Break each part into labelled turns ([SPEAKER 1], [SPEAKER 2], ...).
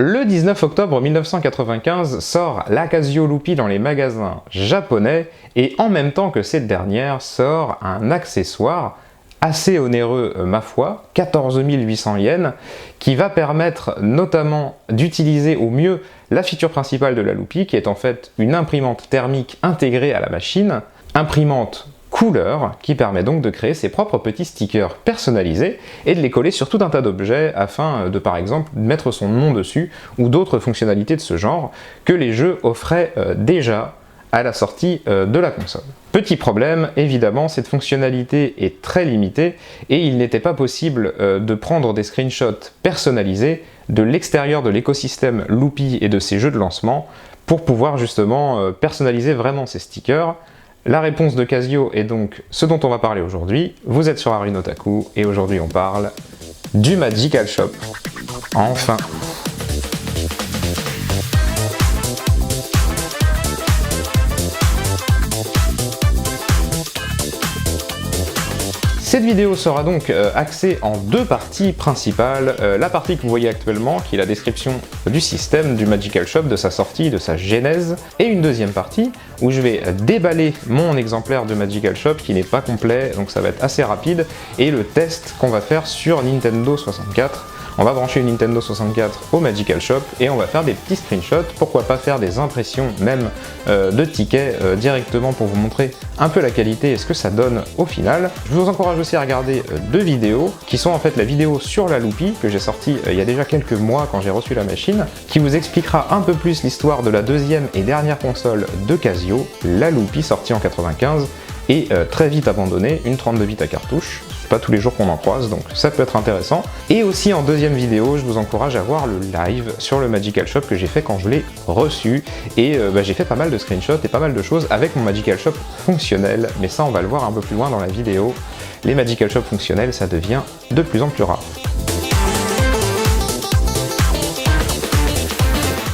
[SPEAKER 1] Le 19 octobre 1995 sort la Casio Loopy dans les magasins japonais et en même temps que cette dernière sort un accessoire assez onéreux ma foi, 14 800 yens, qui va permettre notamment d'utiliser au mieux la feature principale de la Loopy qui est en fait une imprimante thermique intégrée à la machine, imprimante couleur qui permet donc de créer ses propres petits stickers personnalisés et de les coller sur tout un tas d'objets afin de par exemple mettre son nom dessus ou d'autres fonctionnalités de ce genre que les jeux offraient déjà à la sortie de la console. Petit problème, évidemment, cette fonctionnalité est très limitée et il n'était pas possible de prendre des screenshots personnalisés de l'extérieur de l'écosystème Loopy et de ses jeux de lancement pour pouvoir justement personnaliser vraiment ces stickers. La réponse de Casio est donc ce dont on va parler aujourd'hui. Vous êtes sur Arinotaku et aujourd'hui on parle du Magical Shop. Enfin! Cette vidéo sera donc axée en deux parties principales. La partie que vous voyez actuellement, qui est la description du système, du Magical Shop, de sa sortie, de sa genèse, et une deuxième partie où je vais déballer mon exemplaire de Magical Shop qui n'est pas complet, donc ça va être assez rapide, et le test qu'on va faire sur Nintendo 64. On va brancher une Nintendo 64 au Magical Shop et on va faire des petits screenshots, pourquoi pas faire des impressions même de tickets directement pour vous montrer un peu la qualité et ce que ça donne au final. Je vous encourage aussi à regarder deux vidéos qui sont en fait la vidéo sur la Loopy que j'ai sortie il y a déjà quelques mois quand j'ai reçu la machine, qui vous expliquera un peu plus l'histoire de la deuxième et dernière console de Casio, la Loopy sortie en 95 et très vite abandonnée, une 32 bits à cartouche. Pas tous les jours qu'on en croise, donc ça peut être intéressant. Et aussi en deuxième vidéo, je vous encourage à voir le live sur le Magical Shop que j'ai fait quand je l'ai reçu. Et j'ai fait pas mal de screenshots et pas mal de choses avec mon Magical Shop fonctionnel, mais ça on va le voir un peu plus loin dans la vidéo. Les Magical Shop fonctionnels, ça devient de plus en plus rare.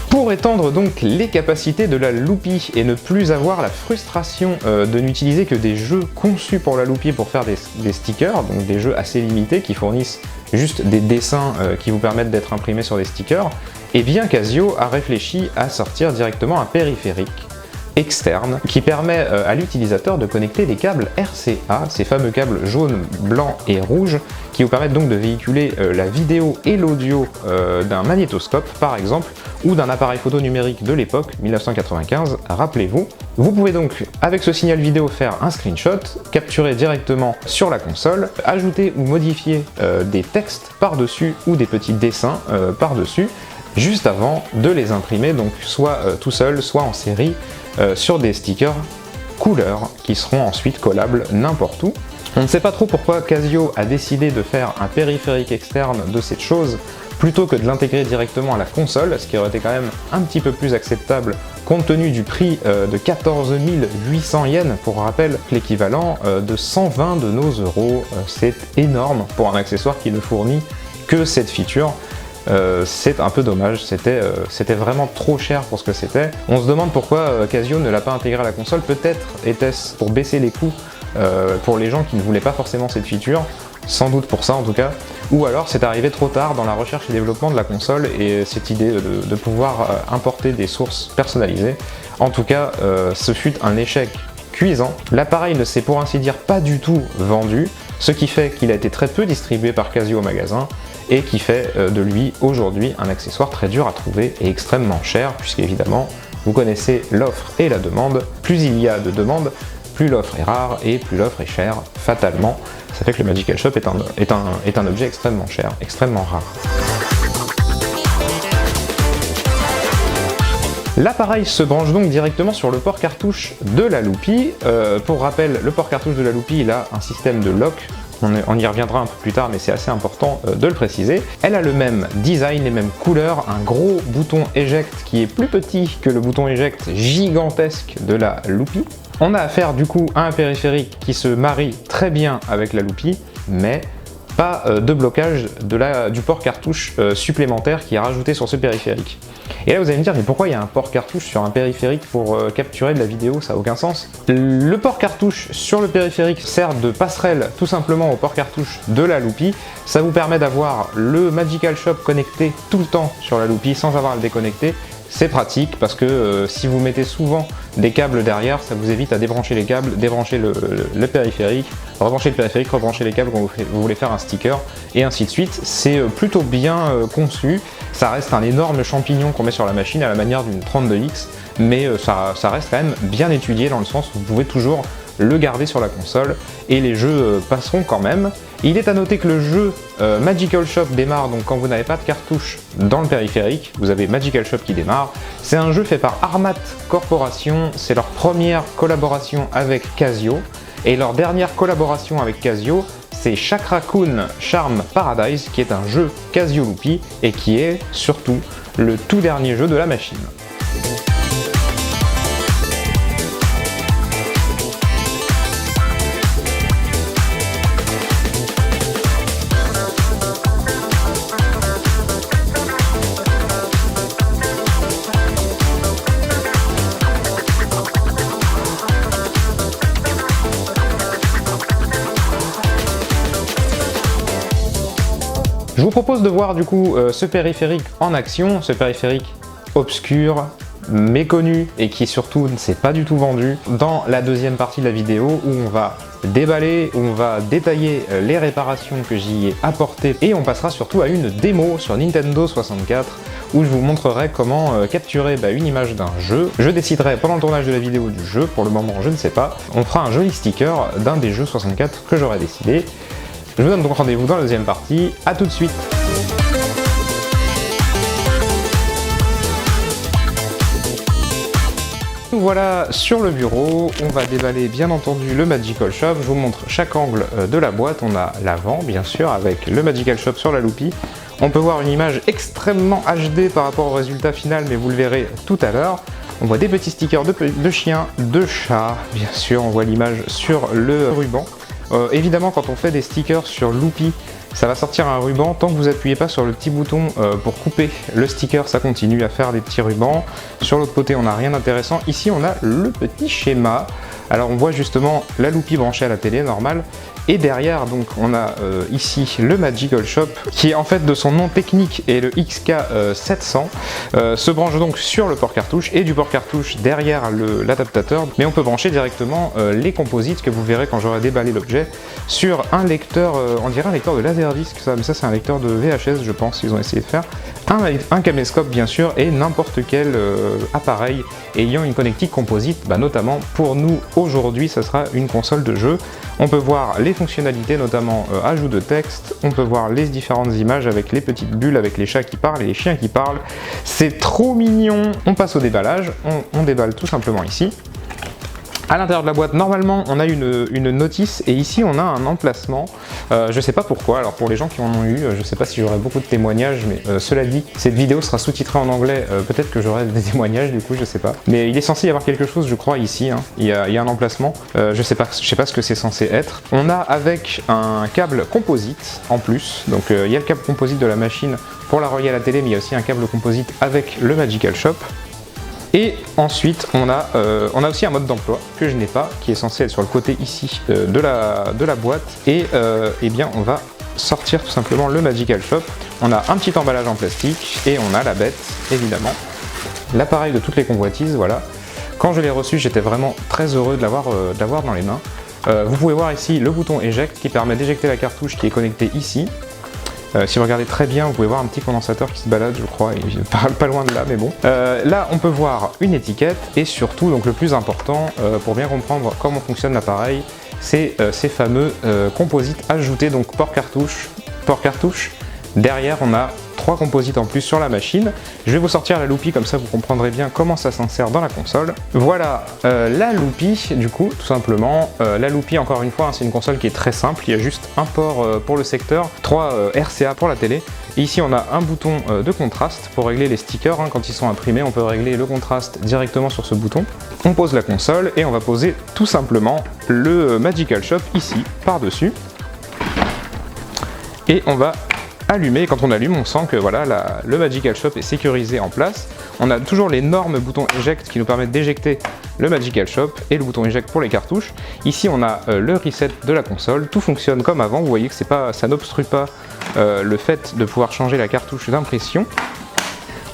[SPEAKER 1] Pour étendre donc les capacités de la Loopy et ne plus avoir la frustration de n'utiliser que des jeux conçus pour la Loopy pour faire des stickers, donc des jeux assez limités qui fournissent juste des dessins qui vous permettent d'être imprimés sur des stickers, et bien Casio a réfléchi à sortir directement un périphérique externe qui permet à l'utilisateur de connecter des câbles RCA, ces fameux câbles jaunes, blancs et rouges, qui vous permettent donc de véhiculer la vidéo et l'audio d'un magnétoscope par exemple, ou d'un appareil photo numérique de l'époque, 1995, rappelez-vous. Vous pouvez donc, avec ce signal vidéo, faire un screenshot, capturer directement sur la console, ajouter ou modifier des textes par-dessus ou des petits dessins par-dessus, juste avant de les imprimer, donc soit tout seul, soit en série, sur des stickers couleur qui seront ensuite collables n'importe où. On ne sait pas trop pourquoi Casio a décidé de faire un périphérique externe de cette chose plutôt que de l'intégrer directement à la console, ce qui aurait été quand même un petit peu plus acceptable compte tenu du prix de 14 800 yens, pour rappel, l'équivalent de 120 de nos euros. C'est énorme pour un accessoire qui ne fournit que cette feature. C'est un peu dommage, c'était vraiment trop cher pour ce que c'était. On se demande pourquoi Casio ne l'a pas intégré à la console, peut-être était-ce pour baisser les coûts pour les gens qui ne voulaient pas forcément cette feature, sans doute pour ça en tout cas, ou alors c'est arrivé trop tard dans la recherche et développement de la console et cette idée de pouvoir importer des sources personnalisées. En tout cas, ce fut un échec cuisant. L'appareil ne s'est pour ainsi dire pas du tout vendu, ce qui fait qu'il a été très peu distribué par Casio au magasin, et qui fait de lui aujourd'hui un accessoire très dur à trouver et extrêmement cher, puisqu'évidemment vous connaissez l'offre et la demande, plus il y a de demandes, plus l'offre est rare et plus l'offre est chère, fatalement. Ça fait que le Magical Shop est un objet extrêmement cher, extrêmement rare. L'appareil se branche donc directement sur le port cartouche de la Loopy. Pour rappel, le port cartouche de la Loopy il a un système de lock. On y reviendra un peu plus tard, mais c'est assez important de le préciser. Elle a le même design, les mêmes couleurs, un gros bouton eject qui est plus petit que le bouton eject gigantesque de la Loopy. On a affaire du coup à un périphérique qui se marie très bien avec la Loopy, mais pas de blocage du port cartouche supplémentaire qui est rajouté sur ce périphérique. Et là vous allez me dire, mais pourquoi il y a un port cartouche sur un périphérique pour capturer de la vidéo? Ça n'a aucun sens. Le port cartouche sur le périphérique sert de passerelle tout simplement au port cartouche de la Loopy. Ça vous permet d'avoir le Magical Shop connecté tout le temps sur la Loopy sans avoir à le déconnecter. C'est pratique parce que si vous mettez souvent des câbles derrière, ça vous évite à débrancher les câbles, débrancher le périphérique, rebrancher le périphérique, rebrancher les câbles quand vous voulez faire un sticker, et ainsi de suite. C'est plutôt bien conçu. Ça reste un énorme champignon qu'on met sur la machine à la manière d'une 32X, mais ça reste quand même bien étudié dans le sens où vous pouvez toujours le garder sur la console et les jeux passeront quand même. Il est à noter que le jeu Magical Shop démarre donc quand vous n'avez pas de cartouche dans le périphérique, vous avez Magical Shop qui démarre. C'est un jeu fait par Armat Corporation, c'est leur première collaboration avec Casio, et leur dernière collaboration avec Casio, c'est Chakra-kun Charm Paradise, qui est un jeu Casio Loopy et qui est surtout le tout dernier jeu de la machine. Je vous propose de voir du coup ce périphérique en action, ce périphérique obscur, méconnu et qui surtout ne s'est pas du tout vendu, dans la deuxième partie de la vidéo où on va déballer, où on va détailler les réparations que j'y ai apportées, et on passera surtout à une démo sur Nintendo 64 où je vous montrerai comment capturer une image d'un jeu. Je déciderai pendant le tournage de la vidéo du jeu, pour le moment je ne sais pas. On fera un joli sticker d'un des jeux 64 que j'aurai décidé. Je vous donne donc rendez-vous dans la deuxième partie, à tout de suite. Voilà sur le bureau, on va déballer bien entendu le Magical Shop. Je vous montre chaque angle de la boîte. On a l'avant bien sûr avec le Magical Shop sur la Loopy. On peut voir une image extrêmement HD par rapport au résultat final, mais vous le verrez tout à l'heure. On voit des petits stickers de chiens, de chats, bien sûr, on voit l'image sur le ruban. Évidemment, quand on fait des stickers sur Loopy, ça va sortir un ruban. Tant que vous n'appuyez pas sur le petit bouton pour couper le sticker, ça continue à faire des petits rubans. Sur l'autre côté, on n'a rien d'intéressant. Ici, on a le petit schéma. Alors, on voit justement la Loopy branchée à la télé, normale. Et derrière, donc, on a ici le Magical Shop, qui en fait de son nom technique est le XK700, se branche donc sur le port cartouche, et du port cartouche derrière l'adaptateur, mais on peut brancher directement les composites que vous verrez quand j'aurai déballé l'objet sur un lecteur, on dirait un lecteur de Laserdisc, mais ça c'est un lecteur de VHS je pense qu'ils ont essayé de faire, un caméscope bien sûr, et n'importe quel appareil ayant une connectique composite, notamment pour nous aujourd'hui ça sera une console de jeu. On peut voir les fonctionnalités, notamment ajout de texte, on peut voir les différentes images avec les petites bulles, avec les chats qui parlent et les chiens qui parlent. C'est trop mignon. On passe au déballage, on déballe tout simplement ici. À l'intérieur de la boîte, normalement, on a une notice, et ici on a un emplacement. Je sais pas pourquoi, alors pour les gens qui en ont eu, je sais pas si j'aurai beaucoup de témoignages, mais cela dit, cette vidéo sera sous-titrée en anglais, peut-être que j'aurai des témoignages du coup, je sais pas. Mais il est censé y avoir quelque chose, je crois, ici, hein. Il y a un emplacement, je sais pas ce que c'est censé être. On a avec un câble composite en plus, donc il y a le câble composite de la machine pour la relier à la télé, mais il y a aussi un câble composite avec le Magical Shop. Et ensuite, on a aussi un mode d'emploi que je n'ai pas, qui est censé être sur le côté ici de la boîte. Et eh bien, on va sortir tout simplement le Magical Shop. On a un petit emballage en plastique et on a la bête, évidemment. L'appareil de toutes les convoitises, voilà. Quand je l'ai reçu, j'étais vraiment très heureux de l'avoir dans les mains. Vous pouvez voir ici le bouton Eject qui permet d'éjecter la cartouche qui est connectée ici. Si vous regardez très bien, vous pouvez voir un petit condensateur qui se balade, je crois, et pas loin de là, mais bon. Là, on peut voir une étiquette, et surtout, donc le plus important, pour bien comprendre comment fonctionne l'appareil, c'est ces fameux composites ajoutés, donc port cartouche. Derrière, on a 3 composites en plus sur la machine. Je vais vous sortir la Loopy, comme ça vous comprendrez bien comment ça s'insère dans la console. Voilà la Loopy, du coup, tout simplement. La Loopy, encore une fois, hein, c'est une console qui est très simple. Il y a juste un port pour le secteur, 3 RCA pour la télé. Et ici, on a un bouton de contraste pour régler les stickers. Hein, quand ils sont imprimés, on peut régler le contraste directement sur ce bouton. On pose la console et on va poser tout simplement le Magical Shop ici, par-dessus. Et on va allumer. Quand on allume, on sent que voilà, le Magical Shop est sécurisé en place. On a toujours l'énorme bouton Eject qui nous permet d'éjecter le Magical Shop et le bouton Eject pour les cartouches. Ici, on a le reset de la console. Tout fonctionne comme avant. Vous voyez que ça n'obstrue pas le fait de pouvoir changer la cartouche d'impression.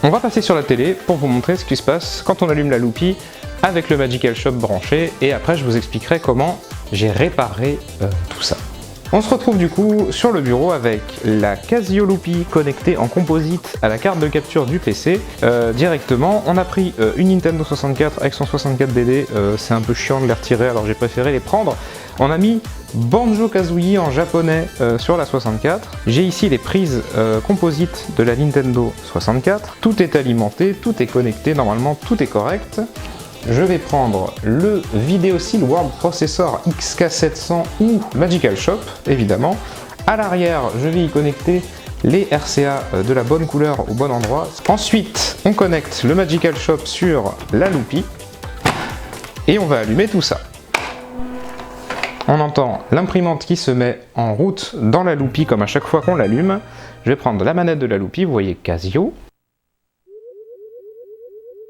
[SPEAKER 1] On va passer sur la télé pour vous montrer ce qui se passe quand on allume la Loopy avec le Magical Shop branché. Et après, je vous expliquerai comment j'ai réparé tout ça. On se retrouve du coup sur le bureau avec la Casio Loopy connectée en composite à la carte de capture du PC directement. On a pris une Nintendo 64 avec son 64BD, c'est un peu chiant de les retirer alors j'ai préféré les prendre. On a mis Banjo-Kazooie en japonais sur la 64. J'ai ici les prises composites de la Nintendo 64. Tout est alimenté, tout est connecté, normalement tout est correct. Je vais prendre le Videosil World Processor XK700 ou Magical Shop, évidemment. À l'arrière, je vais y connecter les RCA de la bonne couleur au bon endroit. Ensuite, on connecte le Magical Shop sur la Loopy et on va allumer tout ça. On entend l'imprimante qui se met en route dans la Loopy comme à chaque fois qu'on l'allume. Je vais prendre la manette de la Loopy, vous voyez Casio.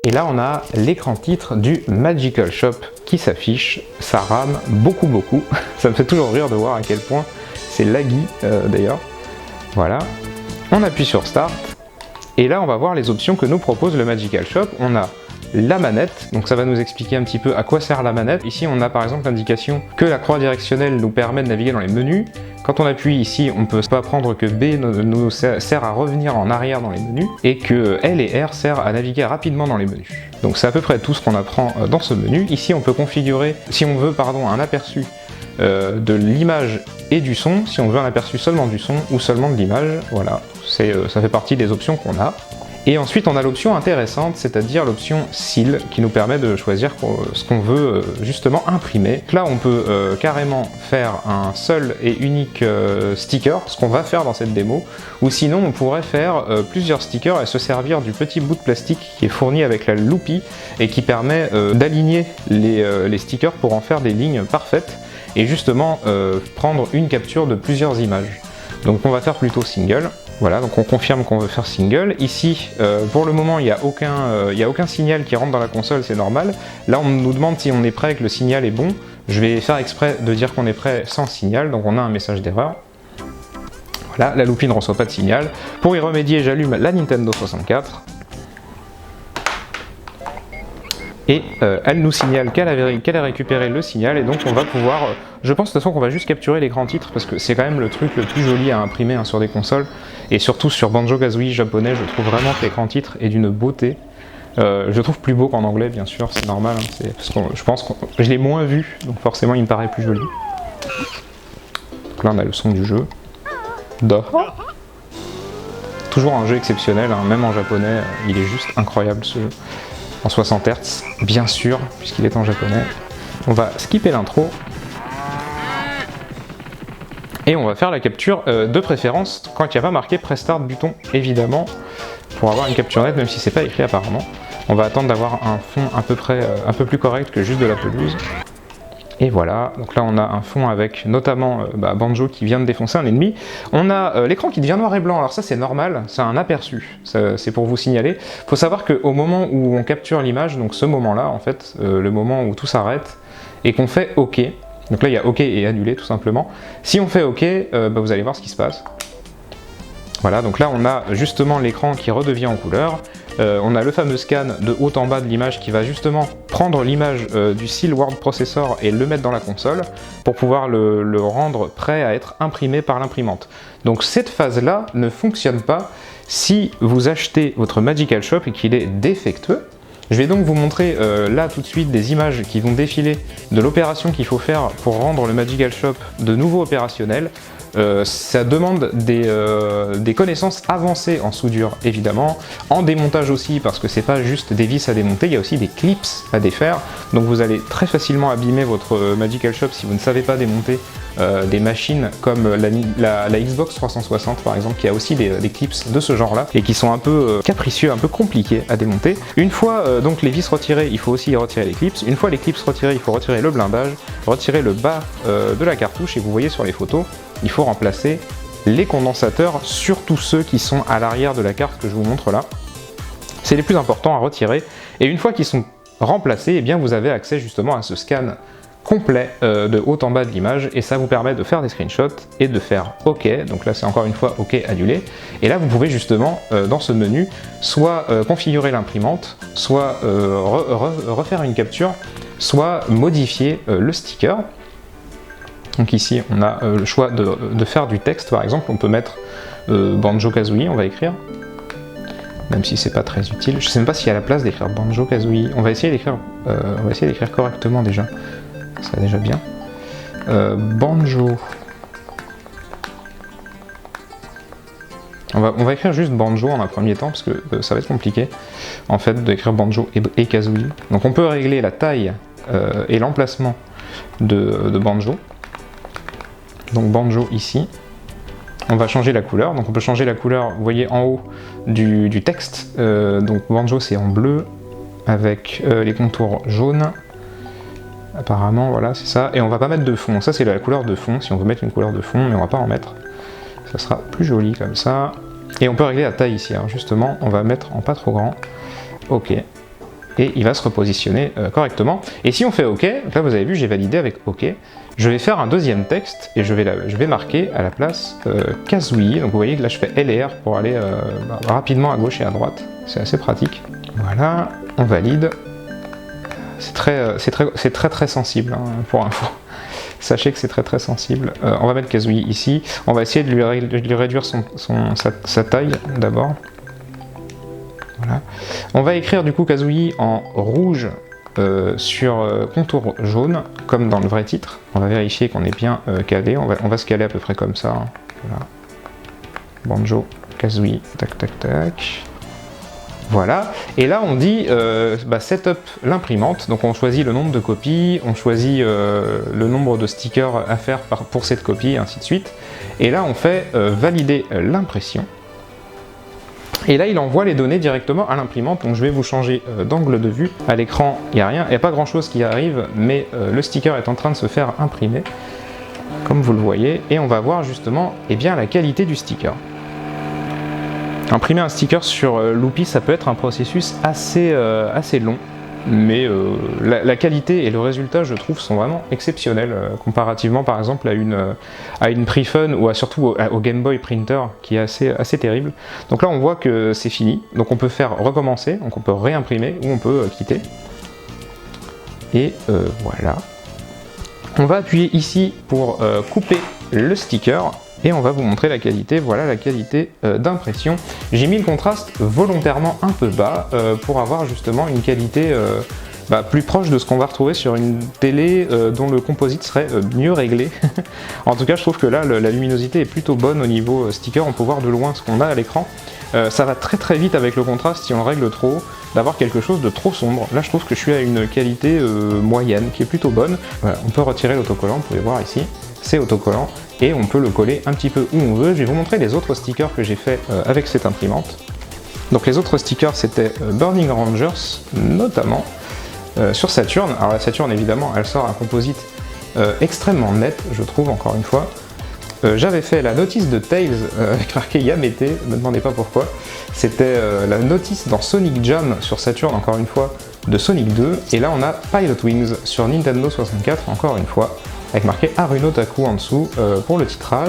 [SPEAKER 1] Et là on a l'écran titre du Magical Shop qui s'affiche, ça rame beaucoup. Ça me fait toujours rire de voir à quel point c'est laggy d'ailleurs. Voilà, on appuie sur Start et là on va voir les options que nous propose le Magical Shop. On a la manette, donc ça va nous expliquer un petit peu à quoi sert la manette. Ici on a par exemple l'indication que la croix directionnelle nous permet de naviguer dans les menus. Quand on appuie ici, on peut pas apprendre que B nous sert à revenir en arrière dans les menus et que L et R servent à naviguer rapidement dans les menus. Donc c'est à peu près tout ce qu'on apprend dans ce menu. Ici on peut configurer, si on veut un aperçu de l'image et du son, si on veut un aperçu seulement du son ou seulement de l'image, voilà, ça fait partie des options qu'on a. Et ensuite on a l'option intéressante, c'est-à-dire l'option Seal, qui nous permet de choisir ce qu'on veut justement imprimer. Là on peut carrément faire un seul et unique sticker, ce qu'on va faire dans cette démo, ou sinon on pourrait faire plusieurs stickers et se servir du petit bout de plastique qui est fourni avec la Loopy et qui permet d'aligner les stickers pour en faire des lignes parfaites et justement prendre une capture de plusieurs images. Donc on va faire plutôt single. Voilà, donc on confirme qu'on veut faire single. Ici, pour le moment, il n'y a aucun signal qui rentre dans la console, c'est normal. Là, on nous demande si on est prêt, que le signal est bon. Je vais faire exprès de dire qu'on est prêt sans signal, donc on a un message d'erreur. Voilà, la Loopy ne reçoit pas de signal. Pour y remédier, j'allume la Nintendo 64. Et elle nous signale qu'elle a récupéré le signal et donc on va pouvoir, je pense de toute façon qu'on va juste capturer l'écran titre parce que c'est quand même le truc le plus joli à imprimer sur des consoles et surtout sur Banjo-Kazooie japonais, je trouve vraiment que l'écran titre est d'une beauté. Je trouve plus beau qu'en anglais bien sûr, c'est normal, hein, parce que je pense que je l'ai moins vu donc forcément il me paraît plus joli. Donc là on a le son du jeu. Da. Toujours un jeu exceptionnel, hein, même en japonais, il est juste incroyable ce jeu. En 60 Hz, bien sûr, puisqu'il est en japonais. On va skipper l'intro. Et on va faire la capture de préférence quand il n'y a pas marqué Press Start button, évidemment, pour avoir une capture nette, même si c'est pas écrit apparemment. On va attendre d'avoir un fond à peu près un peu plus correct que juste de la pelouse. Et voilà, donc là on a un fond avec notamment Banjo qui vient de défoncer un ennemi. On a l'écran qui devient noir et blanc, alors ça c'est normal, c'est un aperçu, c'est pour vous signaler. Il faut savoir qu'au moment où on capture l'image, donc ce moment-là en fait, le moment où tout s'arrête, et qu'on fait OK, donc là il y a OK et annulé tout simplement. Si on fait OK, vous allez voir ce qui se passe. Voilà, donc là on a justement l'écran qui redevient en couleur. On a le fameux scan de haut en bas de l'image qui va justement prendre l'image du Seal World Processor et le mettre dans la console pour pouvoir le rendre prêt à être imprimé par l'imprimante. Donc cette phase-là ne fonctionne pas si vous achetez votre Magical Shop et qu'il est défectueux. Je vais donc vous montrer là tout de suite des images qui vont défiler de l'opération qu'il faut faire pour rendre le Magical Shop de nouveau opérationnel. Ça demande des connaissances avancées en soudure évidemment, en démontage aussi parce que c'est pas juste des vis à démonter, il y a aussi des clips à défaire, donc vous allez très facilement abîmer votre Magical Shop si vous ne savez pas démonter des machines comme la Xbox 360 par exemple, qui a aussi des clips de ce genre là et qui sont un peu capricieux, un peu compliqués à démonter. Une fois donc les vis retirées, il faut aussi retirer les clips. Une fois les clips retirés, il faut retirer le blindage, retirer le bas de la cartouche et vous voyez sur les photos, il faut remplacer les condensateurs, surtout ceux qui sont à l'arrière de la carte que je vous montre là. C'est les plus importants à retirer, et une fois qu'ils sont remplacés, eh bien vous avez accès justement à ce scan complet de haut en bas de l'image, et ça vous permet de faire des screenshots et de faire OK. Donc là c'est encore une fois OK annulé, et là vous pouvez justement dans ce menu soit configurer l'imprimante, soit refaire une capture, soit modifier le sticker. Donc ici on a le choix de faire du texte par exemple, on peut mettre Banjo-Kazooie, on va écrire, même si c'est pas très utile. Je sais même pas s'il y a la place d'écrire Banjo-Kazooie, on va essayer d'écrire correctement déjà. Ça va déjà bien. Banjo. On va écrire juste Banjo en un premier temps parce que ça va être compliqué en fait d'écrire Banjo et Kazooie. Donc on peut régler la taille et l'emplacement de Banjo. Donc Banjo ici. On va changer la couleur. Donc on peut changer la couleur, vous voyez en haut du texte. Donc Banjo c'est en bleu avec les contours jaunes. Apparemment, voilà, c'est ça. Et on va pas mettre de fond. Ça, c'est la couleur de fond, si on veut mettre une couleur de fond, mais on va pas en mettre. Ça sera plus joli comme ça. Et on peut régler la taille ici. Alors justement, on va mettre en pas trop grand. OK. Et il va se repositionner correctement. Et si on fait OK, donc là vous avez vu, j'ai validé avec OK. Je vais faire un deuxième texte et je vais marquer à la place Kazooie. Donc vous voyez que là je fais L et R pour aller rapidement à gauche et à droite. C'est assez pratique. Voilà, on valide. C'est très sensible hein, pour info. Sachez que c'est très sensible. On va mettre Kazooie ici. On va essayer de lui réduire sa taille d'abord. Voilà. On va écrire du coup Kazooie en rouge sur contour jaune, comme dans le vrai titre. On va vérifier qu'on est bien calé. On va se caler à peu près comme ça. Hein. Voilà. Banjo, Kazooie, tac tac tac. Voilà, et là on dit setup l'imprimante, donc on choisit le nombre de copies, on choisit le nombre de stickers à faire pour cette copie, et ainsi de suite. Et là on fait valider l'impression. Et là il envoie les données directement à l'imprimante, donc je vais vous changer d'angle de vue. À l'écran il n'y a rien, il n'y a pas grand chose qui arrive, mais le sticker est en train de se faire imprimer, comme vous le voyez, et on va voir justement la qualité du sticker. Imprimer un sticker sur Loopy, ça peut être un processus assez long, mais la qualité et le résultat, je trouve, sont vraiment exceptionnels, comparativement par exemple à une Prefun ou surtout au Game Boy Printer, qui est assez terrible. Donc là, on voit que c'est fini, donc on peut faire recommencer, donc on peut réimprimer ou on peut quitter. Et voilà. On va appuyer ici pour couper le sticker. Et on va vous montrer la qualité, voilà la qualité d'impression. J'ai mis le contraste volontairement un peu bas pour avoir justement une qualité plus proche de ce qu'on va retrouver sur une télé dont le composite serait mieux réglé. En tout cas, je trouve que là, la luminosité est plutôt bonne au niveau sticker, on peut voir de loin ce qu'on a à l'écran. Ça va très vite avec le contraste si on le règle trop haut, d'avoir quelque chose de trop sombre. Là, je trouve que je suis à une qualité moyenne qui est plutôt bonne. Voilà, on peut retirer l'autocollant, vous pouvez voir ici, c'est autocollant. Et on peut le coller un petit peu où on veut. Je vais vous montrer les autres stickers que j'ai fait avec cette imprimante. Donc les autres stickers c'était Burning Rangers notamment sur Saturn. Alors la Saturn évidemment elle sort un composite extrêmement net, je trouve, encore une fois. J'avais fait la notice de Tails avec marqué Yamete, ne me demandez pas pourquoi. C'était la notice dans Sonic Jam sur Saturn, encore une fois, de Sonic 2. Et là on a Pilot Wings sur Nintendo 64, encore une fois, avec marqué Haruno Taku en dessous pour le titrage.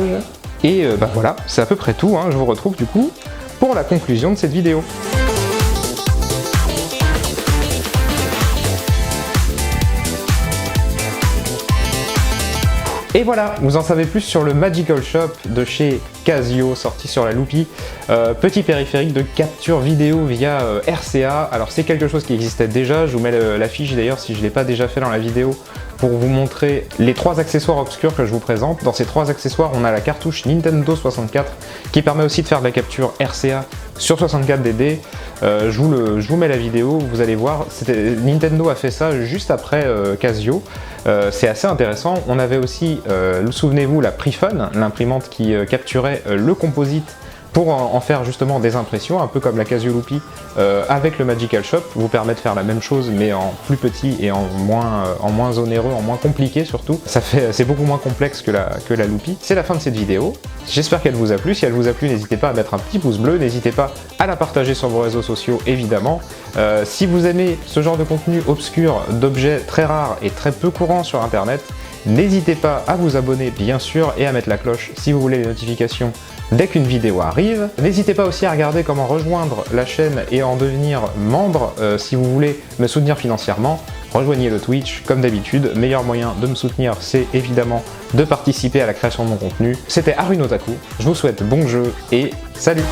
[SPEAKER 1] Et voilà, c'est à peu près tout, hein. Je vous retrouve du coup pour la conclusion de cette vidéo. Et voilà, vous en savez plus sur le Magical Shop de chez Casio, sorti sur la Loopy. Petit périphérique de capture vidéo via RCA. Alors c'est quelque chose qui existait déjà, je vous mets l'affiche d'ailleurs si je ne l'ai pas déjà fait dans la vidéo, pour vous montrer les 3 accessoires obscurs que je vous présente. Dans ces 3 accessoires, on a la cartouche Nintendo 64 qui permet aussi de faire de la capture RCA sur 64DD. Je vous mets la vidéo, vous allez voir, Nintendo a fait ça juste après Casio. C'est assez intéressant. On avait aussi, souvenez-vous, la Prefun, l'imprimante qui capturait le composite pour en faire justement des impressions, un peu comme la Casio-Loopy avec le Magical Shop, vous permet de faire la même chose mais en plus petit et en moins onéreux, en moins compliqué surtout. C'est beaucoup moins complexe que la Loopy. C'est la fin de cette vidéo, j'espère qu'elle vous a plu. Si elle vous a plu, n'hésitez pas à mettre un petit pouce bleu, n'hésitez pas à la partager sur vos réseaux sociaux évidemment. Si vous aimez ce genre de contenu obscur, d'objets très rares et très peu courants sur internet, n'hésitez pas à vous abonner bien sûr et à mettre la cloche si vous voulez les notifications dès qu'une vidéo arrive. N'hésitez pas aussi à regarder comment rejoindre la chaîne et en devenir membre si vous voulez me soutenir financièrement. Rejoignez le Twitch comme d'habitude, meilleur moyen de me soutenir c'est évidemment de participer à la création de mon contenu. C'était Harunotaku, je vous souhaite bon jeu et salut!